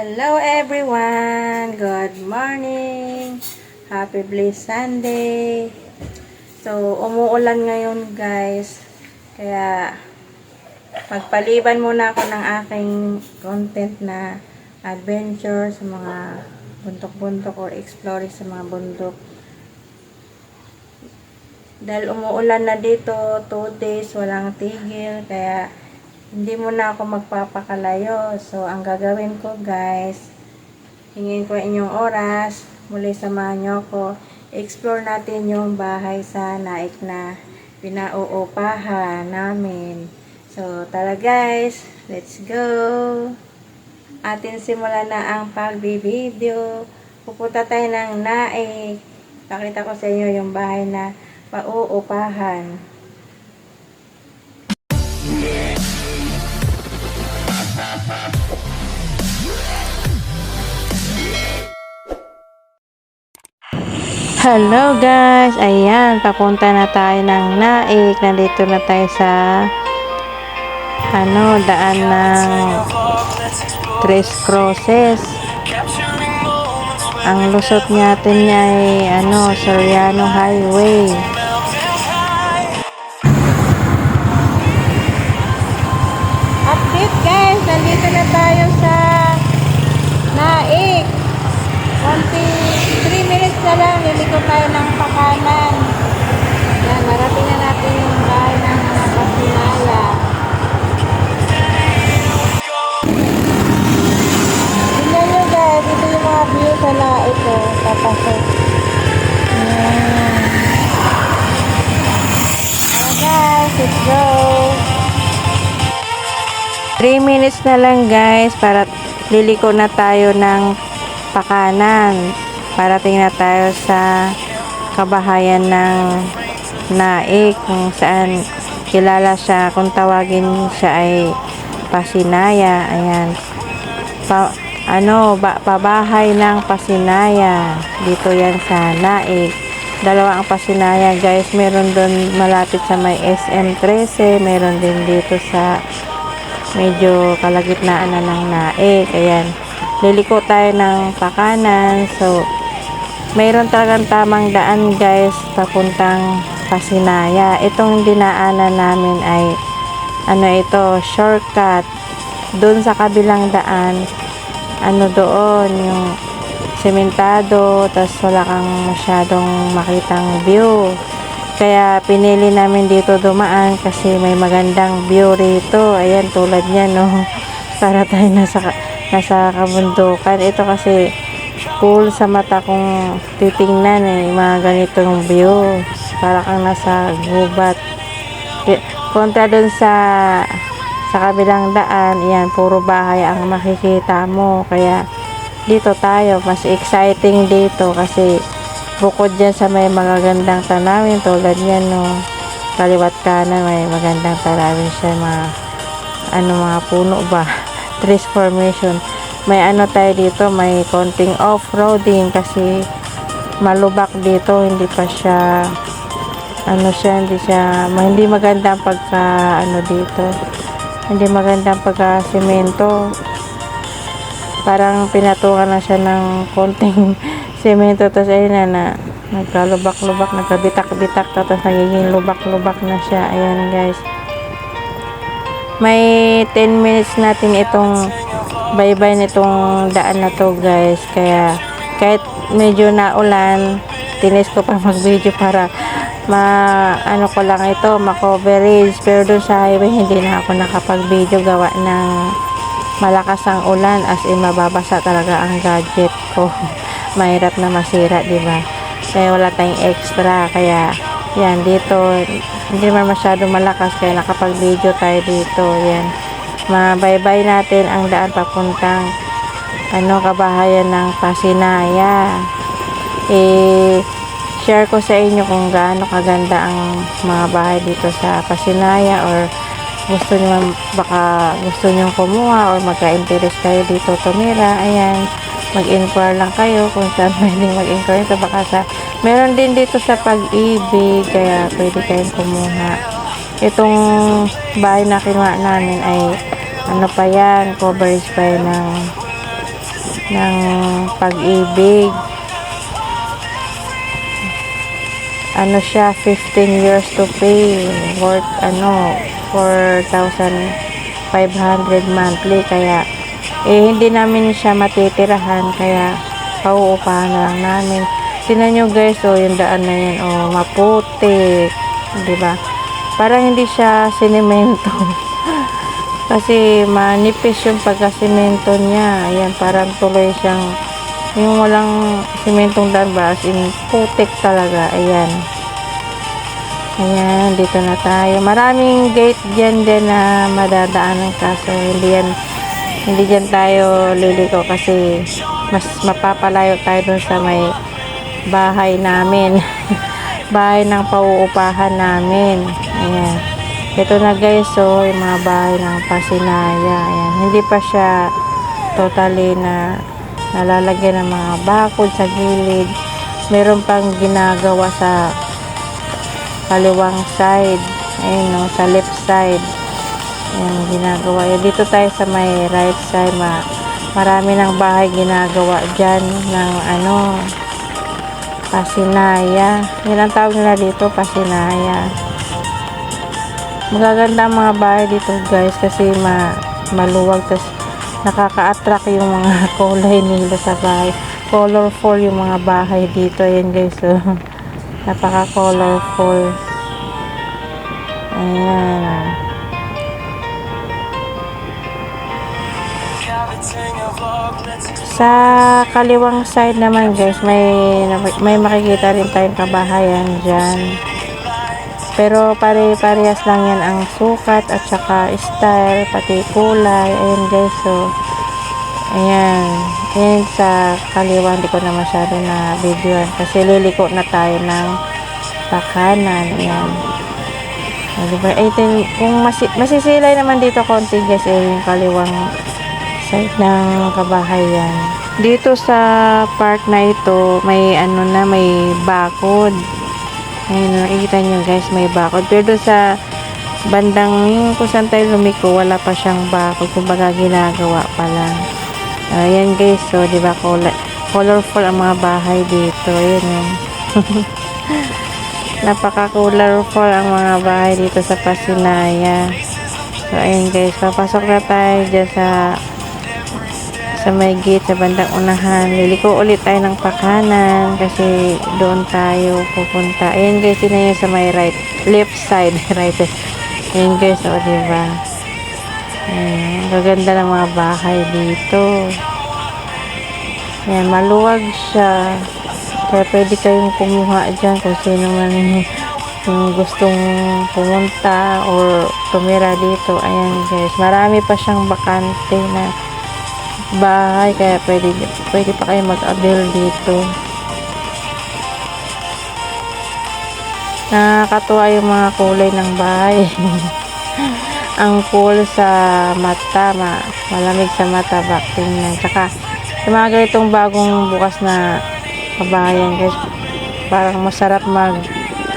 Hello everyone! Good morning! Happy blessed Sunday! So, umuulan ngayon guys. Kaya, magpaliban muna ako ng aking content na adventure sa mga bundok-bundok or exploring sa mga bundok. Dahil umuulan na dito, 2 days, walang tigil. Kaya, hindi muna ako magpapakalayo. So, ang gagawin ko guys, hingin ko inyong oras. Muli samahan nyo ako. Explore natin yung bahay sa Naik na pinauupahan namin. So, tara guys. Let's go. Atin simulan na ang pagbibideo. Pupunta tayo ng Naik. Pakita ko sa inyo yung bahay na pauupahan. Hello guys! Ayan, papunta na tayo ng Naik. Nandito na tayo sa daan ng Tres Crosses. Ang lusot natin niya ay Soriano Highway. Update guys! Nandito na tayo sa Naik. 3 minutes na lang, liliko tayo ng pakanan. Yan, marating na natin yung bahay ng mga Pasinaya. Tingnan nyo guys, ito yung mga view sa Naik ko. Papasok. Alright guys, let's go. 3 minutes na lang guys, para liliko na tayo ng pakanan. Parating na tayo sa kabahayan ng Naik, kung saan kilala siya, kung tawagin siya ay Pasinaya. Ayan. Pabahay ng Pasinaya. Dito yan sa Naik. Dalawa ang Pasinaya guys. Meron doon malapit sa may SM13. Meron din dito sa medyo kalagitnaan na ng Naik. Ayan. Liliko tayo ng pakanan. So, mayroon talagang tamang daan guys papuntang Pasinaya. Itong dinaanan namin ay ito, shortcut. Doon sa kabilang daan, doon yung sementado, tapos wala kang masyadong makitang view. Kaya pinili namin dito dumaan kasi may magandang view rito. Ayan, tulad niyan, no. Para tayo nasa kabundukan. Ito kasi cool sa mata kung titingnan mga ganitong view. Para kang nasa gubat. Punta dun sa kabilang daan, yan, puro bahay ang makikita mo. Kaya dito tayo, mas exciting dito kasi bukod dyan sa may magagandang tanawin tulad yan, no, kaliwat kanan may magandang tanawin siya, mga puno ba, trees formation. May tayo dito, may konting off-roading kasi malubak dito, hindi pa siya hindi maganda ang dito. Hindi maganda ang pagka-semento. Parang pinatungan na siya ng konting semento, tapos ayun na nagkalubak-lubak, nagkabitak-bitak, tapos nagiging lubak-lubak na siya. Ayan guys. May 10 minutes natin itong baybay nitong daan na to guys. Kaya kahit medyo naulan, tinis ko pa mag-video para ma-coverage. Pero doon sa highway hindi na ako nakapag-video, gawa ng malakas ang ulan, as in mababasa talaga ang gadget ko. Mahirap na masira, di ba? Kaya wala tayong extra. Kaya yan, dito hindi naman masyado malakas, kaya nakapag-video tayo dito. Yan, mabaybay natin ang daan papuntang kabahayan ng Pasinaya. Share ko sa inyo kung gaano kaganda ang mga bahay dito sa Pasinaya, or baka gusto nyo kumuha or magka-interest kayo dito tumira. Ayan, mag-inquire lang kayo kung saan pwedeng mag-inquire. So, baka meron din dito sa Pag-ibig, kaya pwede kayong kumuha. Itong bahay na kinuha namin ay coverage pa yan ng ng Pag-ibig. Ano siya, 15 years to pay, worth 4,500 monthly. Kaya hindi namin siya matitirahan, kaya pauupahan na lang namin. Tingnan nyo guys, yung daan na yan, maputi, di ba? Parang hindi siya sinemento. Kasi manipis yung pagkasimento niya. Ayan, parang tuloy siyang yung walang simentong daan ba, as in putik talaga. Ayan, dito na tayo. Maraming gate dyan din na madadaanan, kaso hindi dyan tayo liliko kasi mas mapapalayo tayo dun sa may bahay namin. Bahay ng pauupahan namin. Ayan, ito na guys, yung mga bahay ng Pasinaya. Ayan, hindi pa siya totally na nalalagyan ng mga bakod sa gilid. Meron pang ginagawa sa kaliwang side. Ayun, sa left side. Ayan, ginagawa. Dito tayo sa may right side. Marami ng bahay ginagawa dyan ng Pasinaya. Yan ang tawag nila dito, Pasinaya. Magaganda ang mga bahay dito guys kasi maluwag, tas nakaka-attract yung mga kulay nila sa bahay. Colorful yung mga bahay dito. Ayan guys, napaka-colorful. Ayan. Sa kaliwang side naman guys, may makikita rin tayong kabahayan dyan. Pero pare-parehas lang yan ang sukat at saka style, pati kulay. Ayan guys, ayan. Yan sa kaliwa, hindi ko na masyado na videoan kasi liliko na tayo ng pakanan. Ayan. Diba? Kung masisilay naman dito konti guys, yung kaliwang side ng kabahayan. Dito sa park na ito, may may bakod. Ayun, nakikita nyo guys, may bakod. Pero doon sa bandang yung kung saan tayo lumiko, wala pa siyang bakod. Kumbaga ginagawa pa lang. Ayan guys, di ba colorful ang mga bahay dito. Ayan. Napaka-colorful ang mga bahay dito sa Pasinaya. So ayan guys, papasok na tayo dyan sa may gate, sa bandang unahan. Liliko ulit tayo ng pakanan kasi doon tayo pupunta. Ayan guys, yun na yun sa may left side. Right. Ayan guys, diba? Ayan, gaganda ng mga bahay dito. Ayan, maluwag siya. Kaya pwede kayong kumuha dyan kung sino man yung gustong pumunta or tumira dito. Ayan guys, marami pa siyang bakante na bahay, kaya pwede pa kayo mag-avail dito. Nakakatuwa yung mga kulay ng bahay. Ang cool sa mata, malamig sa mata, tingnan. Tsaka sa mga ganitong bagong bukas na kabahayan guys, parang masarap mag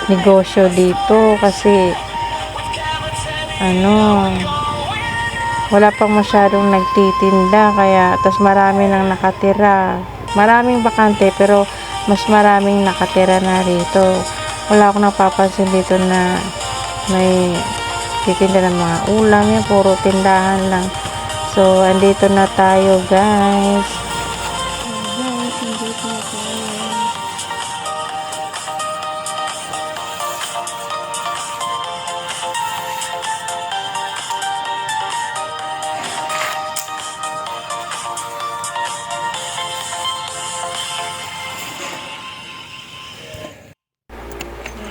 negosyo dito kasi wala pang masyadong nagtitinda, kaya tas marami nang nakatira. Maraming bakante pero mas maraming nakatira na rito. Wala akong napapansin dito na may titinda ng mga ulam. Yan, puro tindahan lang. So andito na tayo guys.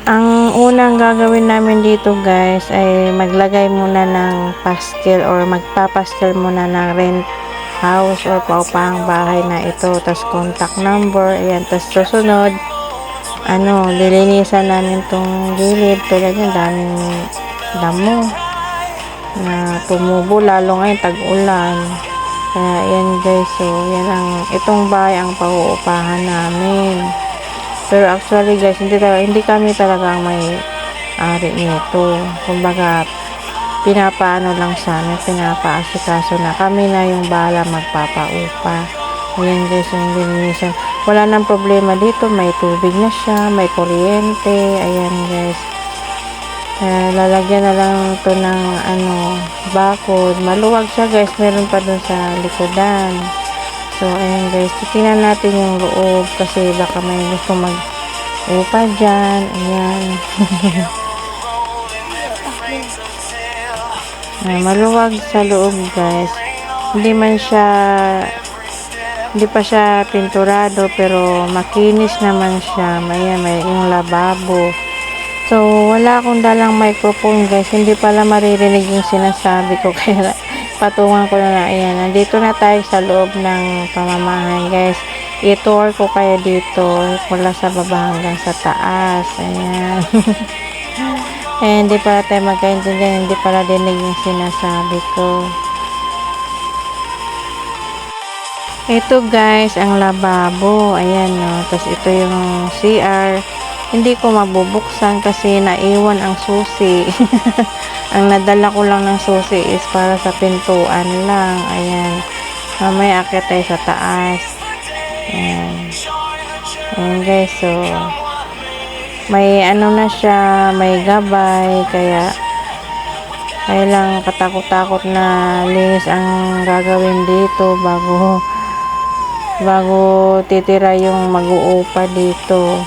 Ang unang gagawin namin dito guys ay maglagay muna ng pastel or magpapastel muna ng rent house or paupahang bahay na ito, tas contact number. Ayan, tas susunod lilinisan namin tong gilid. Tulad yung daming damo na tumubo, lalo ngayon tag-ulan. Kaya ayan guys, so yan itong bahay ang pauupahan namin. Pero actually guys, hindi kami talaga ang may ari nito. Kumbaga, pinapaano lang sa amin, pinapaasikaso na kami na yung bahala magpapaupa. Ayan guys, yung linisan. Wala nang problema dito. May tubig na siya, may kuryente. Ayan guys. Lalagyan na lang to ng bakod. Maluwag siya guys. Meron pa dun sa likodan. So, ayan guys. Titingnan natin yung loob kasi baka may gusto mag-upa dyan. Ayan. Maluwag sa loob guys. Hindi pa siya pinturado pero makinis naman siya. May yung lababo. So, wala akong dalang microphone guys. Hindi pala maririnig yung sinasabi ko. Kaya patungan ko na ayan. Nandito na tayo sa loob ng pamamahay guys. I-tour ko kayo dito. Mula sa baba hanggang sa taas. Ayan. Hindi pala tayo magkaintindihan. Hindi pala dinig yung sinasabi ko. Ito guys, ang lababo. Ayan no. Tapos ito yung CR. Hindi ko mabubuksan kasi naiwan ang susi. Ang nadala ko lang ng susi is para sa pintuan lang. Ayan. Mamaya akit tayo sa taas. Ayan. Ayan guys, so may na siya, may gabay, kaya lang katakot-takot na linis ang gagawin dito bago titira yung mag-uupa dito.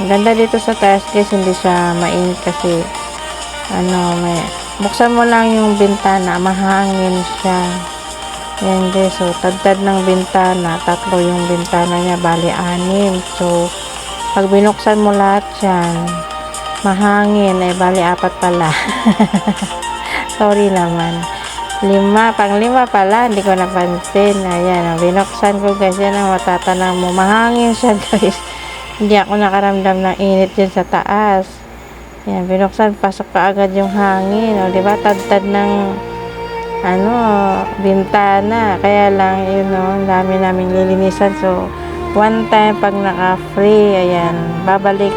Ang ganda dito sa taas guys, hindi siya mainit kasi buksan mo lang yung bintana, mahangin siya. Yan guys, so tagtad ng bintana, 3 yung bintana niya, bali 6. So pag binuksan mo lahat yan, mahangin, bali 4 pala. Sorry naman. 5 pala, hindi ko napansin. Ayan, binuksan ko guys, yan ang matatanaw mo. Mahangin siya guys. Hindi ako nakaramdam ng init dyan sa taas. Ayan, binuksan, pasok ka agad yung hangin. O, diba, tad-tad ng bintana. Kaya lang, dami naming lilinisan. So, one time pag naka-free, ayan, babalik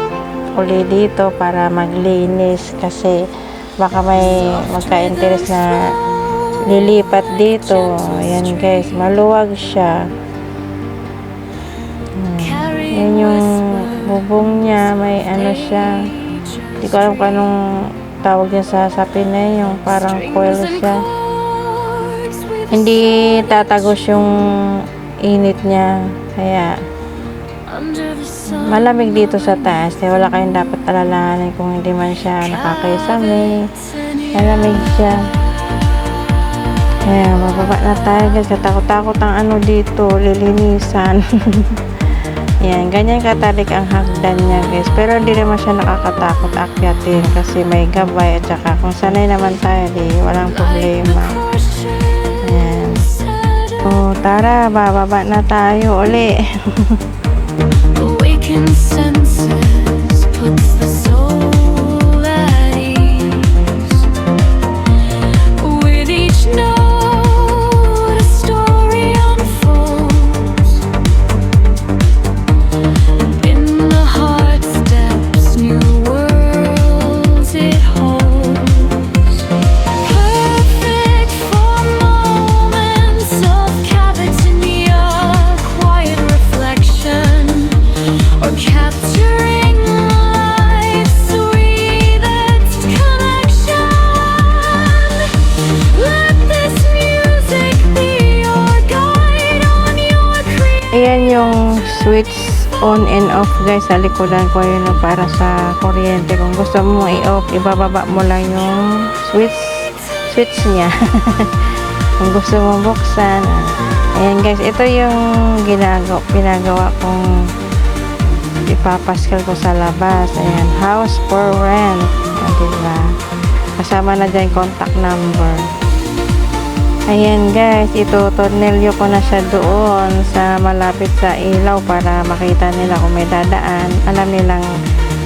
uli dito para maglinis kasi baka may magka-interest na lilipat dito. Ayan guys, maluwag siya. Yan yung bubong niya, may siya. Hindi ko alam kung anong tawag niya sa sapin na yung parang coil siya. Hindi tatagos yung init niya. Kaya malamig dito sa taas. Kaya wala kayong dapat alalahanin kung hindi man siya nakakaisami. Malamig siya. Ayan, mababa na tayo guys. Katakot-takot ang dito, lilinisan. Ayan, ganyan katalik ang hagdan niya guys. Pero hindi naman siya nakakatakot akyatin kasi may gabay at saka kung sanay naman tayo, walang problema. Ayan. So, tara, bababa na tayo uli. Senses puts the soul at ease. With each note, a story unfolds. In the heart steps new worlds it holds. Perfect for moments of cavity, quiet reflection. Or capturing life's sweetest connection. Let this music be your guide on your creation. Ayan yung switch on and off guys. Sa likodan ko yun para sa kuryente. Kung gusto mo i-off, ibababa mo lang yung switch niya. Kung gusto mo buksan. Ayan guys, ito yung pinagawa kong ipapaskal ko sa labas. Ayan, house for rent. Diba? Kasama na dyan contact number. Ayan guys, ito tornilyo ko na siya doon sa malapit sa ilaw para makita nila kung may dadaan. Alam nilang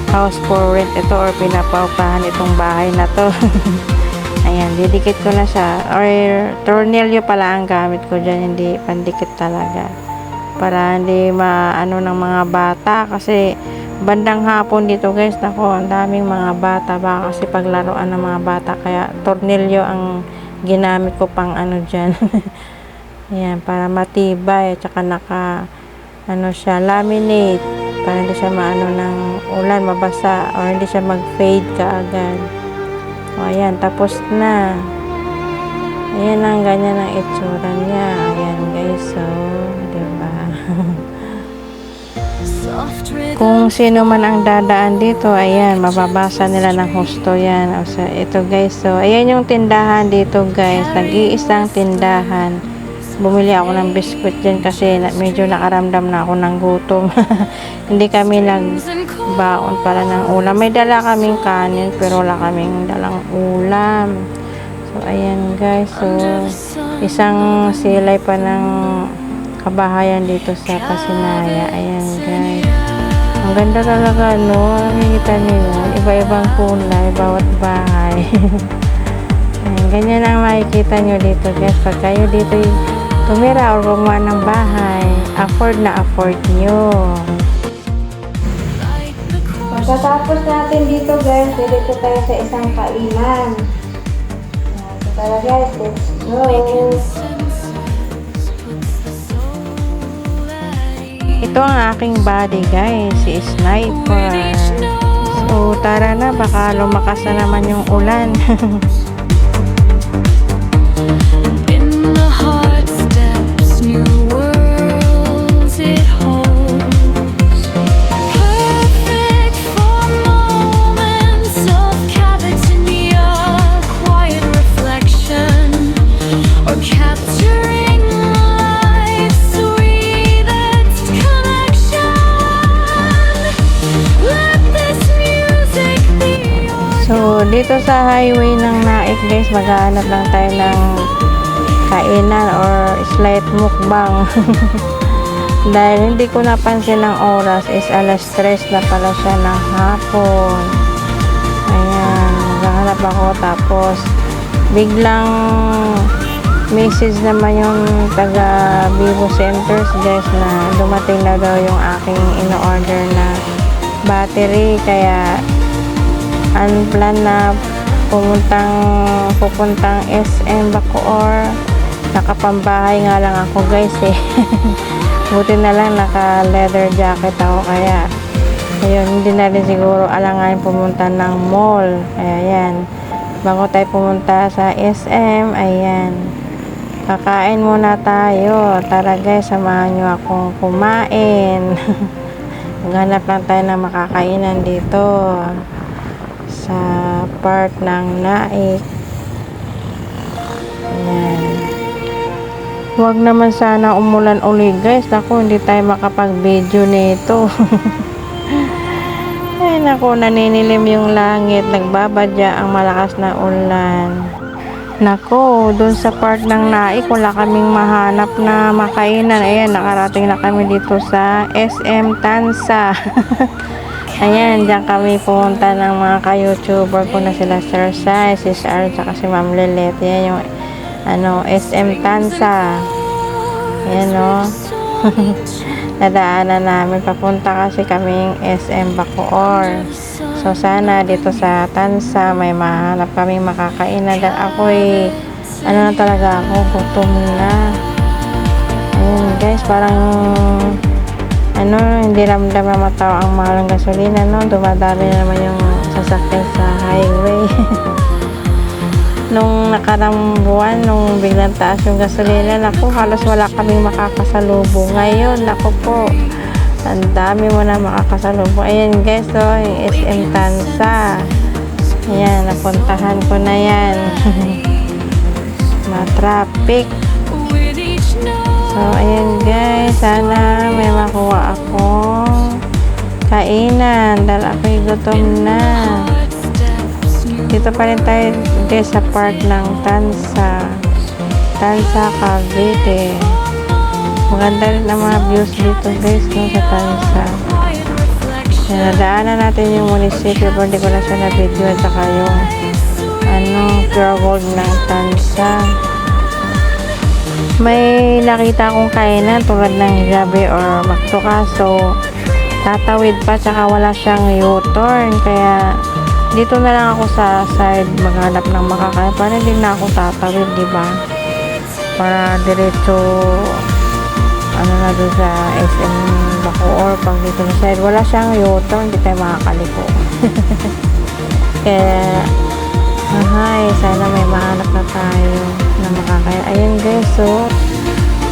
house for rent ito or pinapaupahan itong bahay na to. Ayan, didikit ko na siya. Or tornilyo pala ang gamit ko dyan, hindi pandikit talaga. Para hindi ng mga bata kasi bandang hapon dito guys, nako, ang daming mga bata, baka kasi paglaruan ng mga bata, kaya tornilyo ang ginamit ko pang dyan. Ayan, para matibay. At saka ano siya, laminate. Para hindi siya maano ng ulan, mabasa. Or hindi siya mag-fade kaagad. O, ayan, tapos na. Ayan ang ganyan ang itsura niya. Ayan guys, so, diba? Kung sino man ang dadaan dito, ayan, mababasa nila ng husto yan. So, ito guys, so, ayan yung tindahan dito guys. Nag-iisang tindahan. Bumili ako ng biskuit dyan kasi medyo nakaramdam na ako ng gutom. Hindi kami nagbaon para ng ulam. May dala kaming kanin pero wala kaming dalang ulam. So, ayan guys. So, isang silay pa ng kabahayan dito sa Pasinaya. Ayan guys. Ang ganda talaga, no? Nakikita niyo, iba-ibang kulay, bawat bahay. Ayan, ganyan ang makikita nyo dito guys. Pag kayo dito tumira o gumawa ng bahay, afford na afford nyo. Pagkatapos natin dito guys, dito tayo sa isang kainan. So tara guys, let's go. Ito ang aking body guys, si Sniper. So tara na, baka lumakas na naman yung ulan. So, dito sa highway ng Naik guys, maghahanap lang tayo ng kainan or slight mukbang. Dahil hindi ko napansin ang oras is alas 3 na pala siya ng hapon. Ayan, maghahanap ako tapos biglang message naman yung taga Vivo Centers guys na dumating na daw yung aking in-order na battery, kaya unplan na pupuntang SM Bacoor. Nakapambahay nga lang ako guys eh. Buti na lang naka leather jacket ako, kaya ayun, hindi na rin siguro alangan pumunta ng mall. Kaya yan, bago tayo pumunta sa SM, ayan, kakain muna tayo. Tara guys, samahan nyo akong kumain. Maghanap lang tayo ng makakainan dito sa part ng Naik. Ayan. Huwag naman sana umulan uli guys. Naku, hindi tayo makapag-video nito. Ay naku, naninilim yung langit. Nagbabadya ang malakas na ulan. Naku, dun sa part ng Naik, wala kaming mahanap na makainan. Ayan, nakarating na kami dito sa SM Tansa. Ayan, diyan kami pumunta ng mga ka-YouTuber ko na sila Sir Sai, si Sir, saka si Ma'am Lilet. Ayan yung SM Tansa. Ayan o. Nadaanan namin. Papunta kasi kaming SM Bacoor. So sana dito sa Tansa may mahanap kaming makakainan. Dahil ako'y na talaga ako, gutom na. Ayan guys, parang hindi ramdam na mataw ang mahal ng gasolina, no? Dumadali na naman yung sasakyan sa highway. Nung nakarang buwan, nung biglang taas yung gasolina, naku, halos wala kaming makakasalubong. Ngayon, naku po, ang dami mo na makakasalubong. Ayan guys, so, yung SM Tansa. Ayan, napuntahan ko na yan. Ma-traffic. So, ayan guys, sana may makuha akong kainan dahil ako'y gutom na. Dito pa rin tayo guys sa part ng Tansa Cavite. Maganda rin ang mga views dito guys, no, sa Tansa. Nadaanan natin yung munisipyo, pero hindi ko na siya na-video at saka yung pure gold ng Tansa. May nakita akong kainan tulad ng Jabe or Maktuka, so tatawid pa, tsaka wala siyang U-turn, kaya dito na lang ako sa side maghanap ng makakain para hindi na ako tatawid, diba? para diretso ano na doon sa SM Bacoor. Pag dito na side, wala siyang U-turn, hindi tayo makakaliko. Kaya sana may mahanap na tayo na makakaya. Ayan guys, so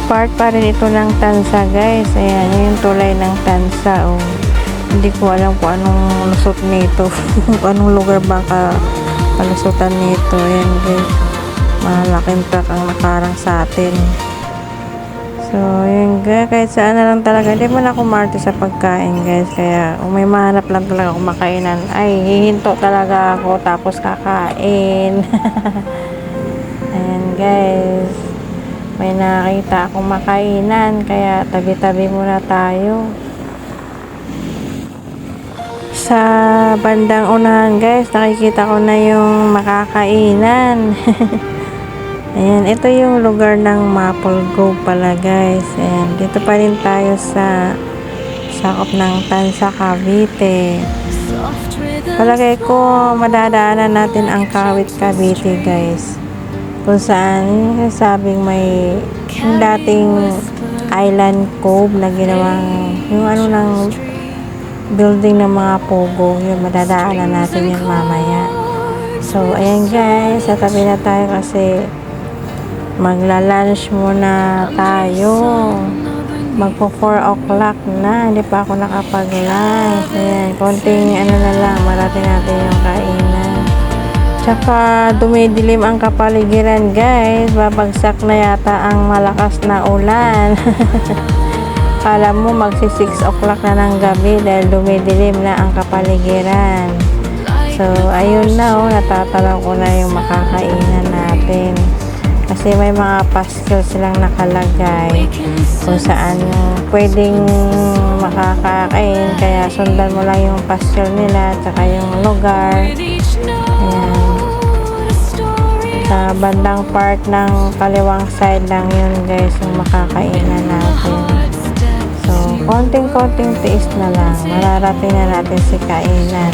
part pa rin ito ng Tansa guys. Ayan, yung tulay ng Tansa. Oh. Hindi ko alam kung anong lusot nito. Kung anong lugar ba kalusutan nito. Ayan guys, malaking truck ang nakarang sa atin. So, yun guys, kahit saan na lang talaga. Hindi man ako marte sa pagkain guys. Kaya, kung may mahanap lang talaga akong makainan, ay, hihinto talaga ako tapos kakain. Ayan guys. May nakita akong makainan. Kaya, tabi-tabi muna tayo. Sa bandang unahan guys, nakikita ko na yung makakainan. Ayan, ito yung lugar ng Maple Grove pala guys. Ayan, dito pa rin tayo sa sakop ng Tansa, Cavite. Palagay ko madadaanan natin ang Kawit, Cavite guys. Kung saan yung sabing may yung dating Island Cove na ginawang yung ano ng building ng mga pogo. Yun, madadaanan natin yun mamaya. So, ayan guys, sa tabi na tayo kasi magla-lunch muna tayo. Magpo 4 o'clock na. Hindi pa ako nakapag-lunch. Ayan, konting ano na lang. Marami natin yung kainan. Tsaka dumidilim ang kapaligiran guys. Babagsak na yata ang malakas na ulan. Kala mo magsi 6 o'clock na ng gabi dahil dumidilim na ang kapaligiran. So, ayun na oh. Natatalaw ko na yung makakainan natin. Kasi may mga pastel silang nakalagay kung saan pwedeng makakain. Kaya sundan mo lang yung pastel nila at saka yung lugar. Ayan. Sa bandang part ng kaliwang side lang yun guys yung makakainan natin. So, konting-konting tiis na lang. Mararating na natin si kainan.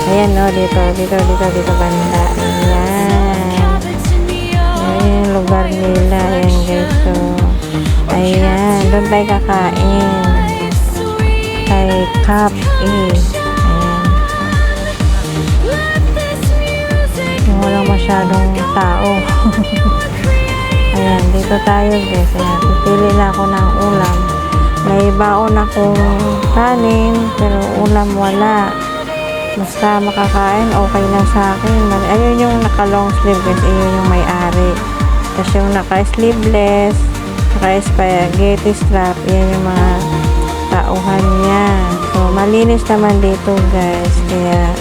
Ayan no, dito banda. Ayan. Ayan, lugar nila. Ayan guys. So, ayan. Doon tayo kakain. Kay Cap E. Ayan. Yung walang masyadong tao. Ayan, dito tayo guys. Ayan, pipili na ako ng ulam. May baon akong kanin, pero ulam wala. Basta makakain, okay na sa akin. Ayun yung naka-long sleeve guys, ayun yung may-ari. Tapos yung naka-sleeveless, naka-spaghetti strap, yan yung mga tauhan niya. So, malinis naman dito guys. Kaya,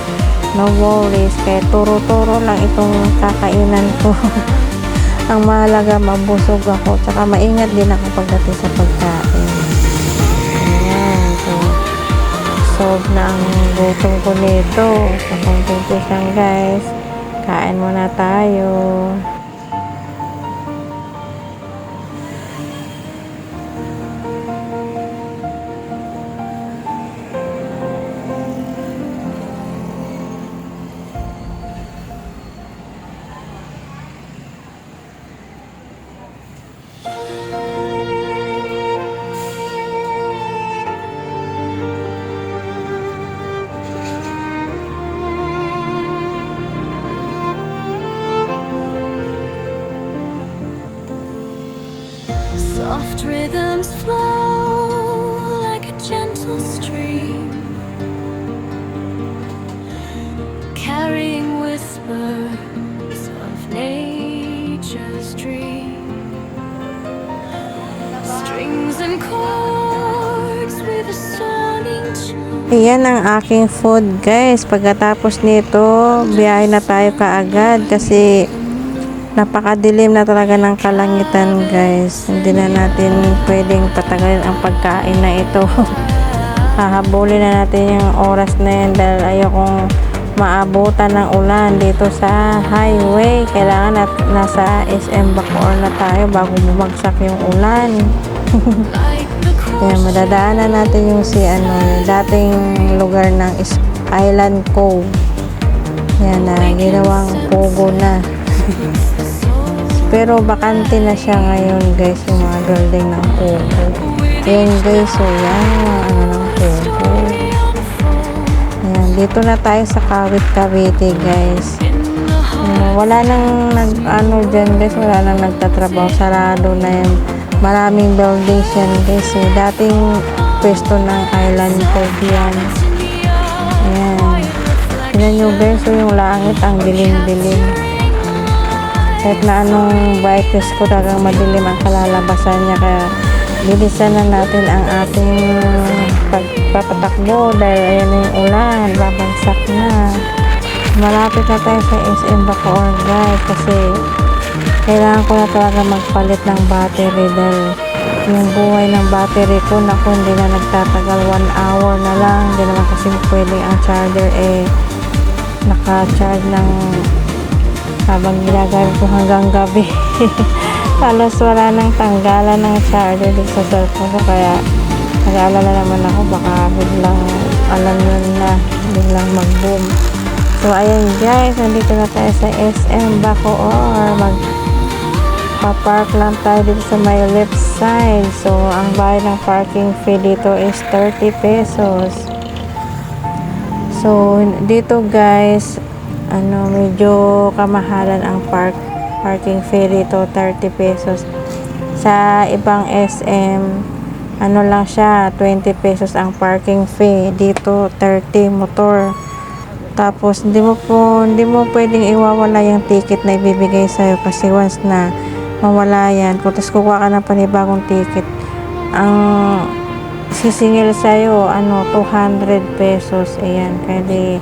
no worries. Kaya turo-turo lang itong kakainan ko. Ang mahalaga, mabusog ako. Tsaka maingat din ako pagdating sa pagkain. Ayan. So, solve na ang gutom ko nito. So, konting lang guys. Kain muna tayo. Soft rhythms flow like a gentle stream, carrying whispers of nature's dream. Strings and chords with a sonic tune. Ayan ang aking food guys. Pagkatapos nito, biyahe na tayo kaagad kasi napakadilim na talaga ng kalangitan guys. Hindi na natin pwedeng patagalin ang pagkain na ito. Hahabulin na natin yung oras na yan dahil ayokong maabutan ng ulan dito sa highway. Kailangan nasa SM Bacoor na tayo bago bumagsak yung ulan. Kaya madadaanan natin yung yung dating lugar ng Island Cove. Yan na, ginawang pogo na. Pero bakante na siya ngayon guys, yung mga building ng Kubo. Ayan guys, so yan, mga ano ng Kubo. Ayan, dito na tayo sa Kawit, Cavite guys. Wala nang dyan guys, wala nang nagtatrabaho, sarado na yan. Maraming buildings yan guys eh. Dating pwesto ng Island Cove yan. Ayan. Tignan nyo guys, so yung langit ang dilim-dilim. Kahit na anong brightness ko, talagang madilim ang kalalabasan niya. Kaya bilisan na natin ang ating pagpapatakbo dahil ayan na yung ulan, babagsak na. Malapit na tayo sa SM Bacoor guys kasi kailangan ko na talaga magpalit ng battery dahil yung buhay ng battery ko, naku, hindi na nagtatagal, 1 hour na lang. Hindi naman kasi pwedeng ang charger naka-charge ng habang ginagamit ko hanggang gabi. Halos wala nang tanggalan ng charger dito sa cellphone ko, kaya nag-aalala naman ako baka biglang alam nyo na biglang mag-boom. So ayan guys, nandito na tayo sa SM Bacoor. Magpa-park lang tayo dito sa may left side. So ang bayad ng parking fee dito is 30 pesos. So dito guys, medyo kamahalan ang parking fee dito, 30 pesos. Sa ibang SM, lang siya, 20 pesos ang parking fee. Dito, 30 motor. Tapos, hindi mo pwedeng iwawala yung ticket na ibibigay sa'yo kasi once na mawala yan, tapos kukuha ka ng panibagong ticket, ang sisingil sa'yo, 200 pesos. Ayan, kaya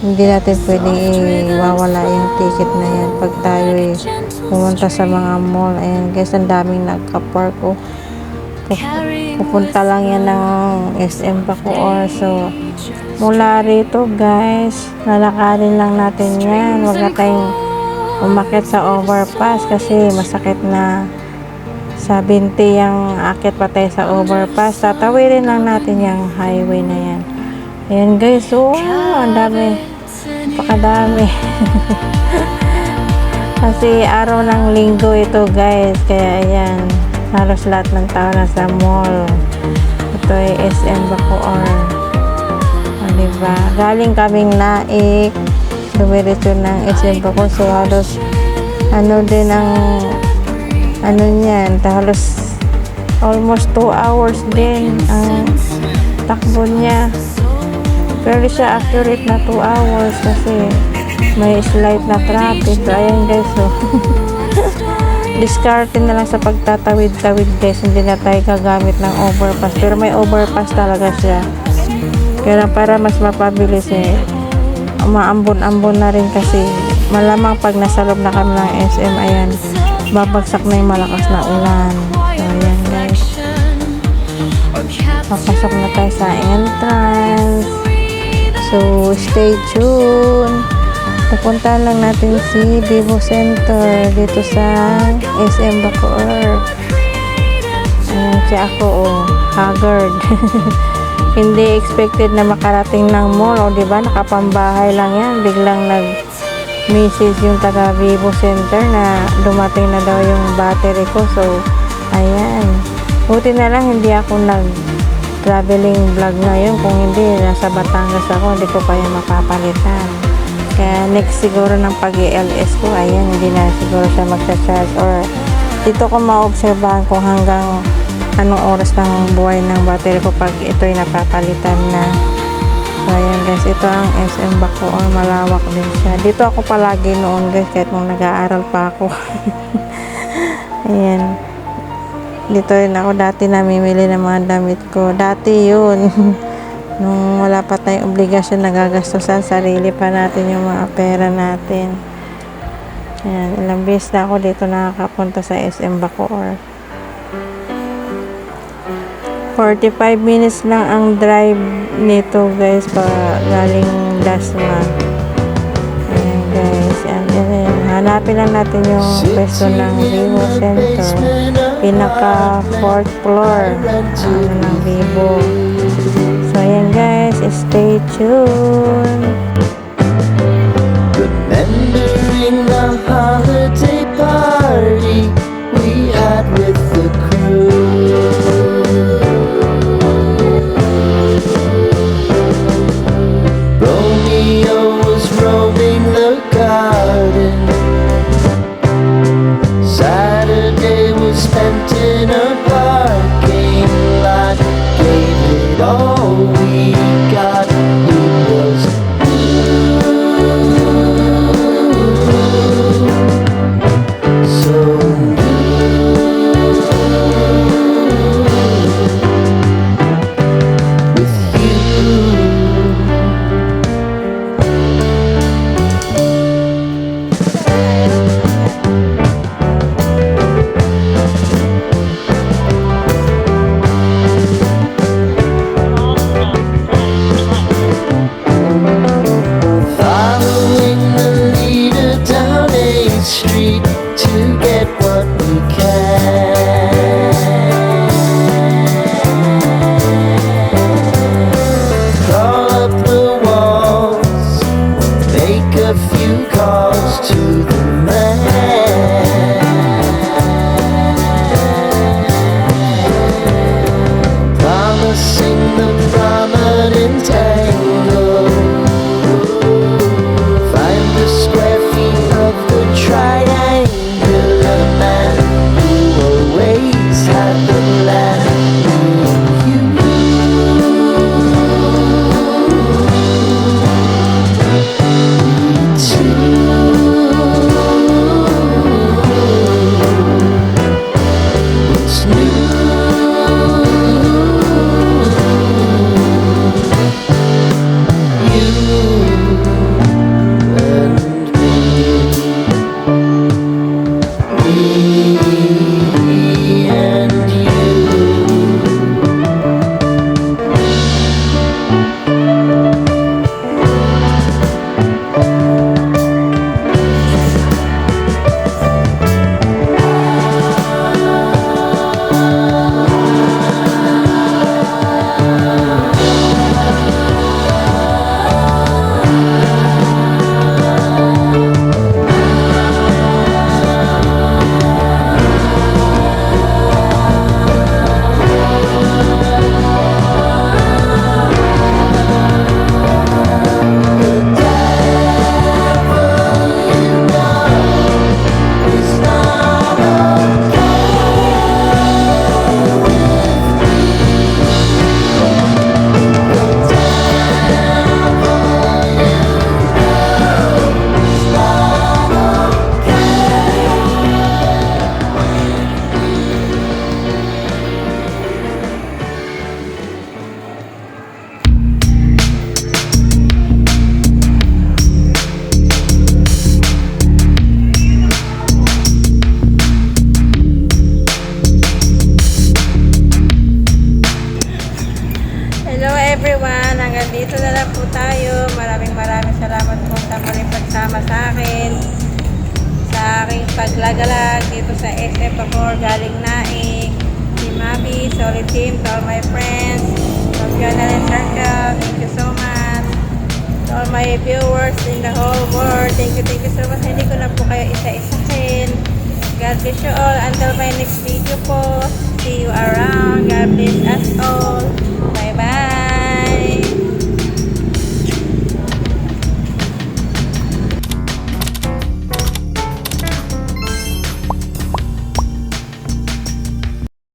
hindi natin pwedeng iwawala yung ticket na yan pag tayo pumunta sa mga mall. Ayan guys, ang daming nagka-park. Pupunta lang yan ng SM Bacoor. So mula rito guys, lalakarin lang natin yan. Huwag na tayong umakyat sa overpass kasi masakit na sa binti yung akit pa tayo sa overpass. Tatawirin lang natin yung highway na yan. Ayan guys, ang dami, pakadami. Kasi araw ng linggo ito guys, kaya ayan, halos lahat ng tao nasa mall. Ito ay SM Bacoor. Diba? Galing kaming Naik, dumiretso ng SM Bacoor. So halos din ang niyan, halos almost 2 hours din ang takbo niya. Pero siya accurate na 2 hours kasi may slight na traffic. So ayan guys, so discarte na lang sa pagtatawid-tawid guys, hindi na tayo gagamit ng overpass. Pero may overpass talaga siya, kaya para mas mapabilis umaambon-ambon na rin kasi malamang pag nasa loob na kami ng SM, ayan, babagsak na yung malakas na ulan. So ayan guys, papasok na tayo sa entrance. So stay tuned. Pupuntahan lang natin si Vivo Center dito sa SM Bacoor. Ayan siya ako, haggard. Hindi expected na makarating ng mall, diba? Nakapambahay lang yan. Biglang nag-message yung taga Vivo Center na dumating na daw yung battery ko. So ayan, buti na lang hindi ako traveling vlog ngayon. Kung hindi, nasa Batangas ako, hindi ko pa yan mapapalitan. Kaya next siguro ng pag-ELS ko, ayan, hindi na siguro siya magsa-charge, or dito ko maobserbahan kung hanggang anong oras ng buhay ng battery ko pag ito'y napapalitan na. So ayan guys, ito ang SM Bacoor, malawak din siya. Dito ako palagi noon guys, kahit nung nag-aaral pa ako. Ayan, dito rin ako dati namimili ng mga damit ko. Dati yun. Nung wala pa tayong obligasyon, nagagastusan sarili pa natin yung mga pera natin. Ayan, ilang beses na ako dito nakakapunta sa SM Bacoor. 45 minutes lang ang drive nito guys, pa galing Dasma. Ayan guys, ayan. Hanapin lang natin yung pwesto ng Vivo Center, pinaka 4th floor ng Vivo. So ayan guys, stay tuned. Remembering the holiday party. dito na lang po tayo. Maraming salamat po sa muling pagsama sa akin. Sa aking paglagalag dito sa SF Bacor, galing Naik. Team Abby, Solid Team, to all my friends. From Jonathan Circle, thank you so much. To all my viewers in the whole world, thank you so much. Hindi ko na po kayo isa-isahin. God bless you all. Until my next video po. See you around. God bless us all. Bye-bye.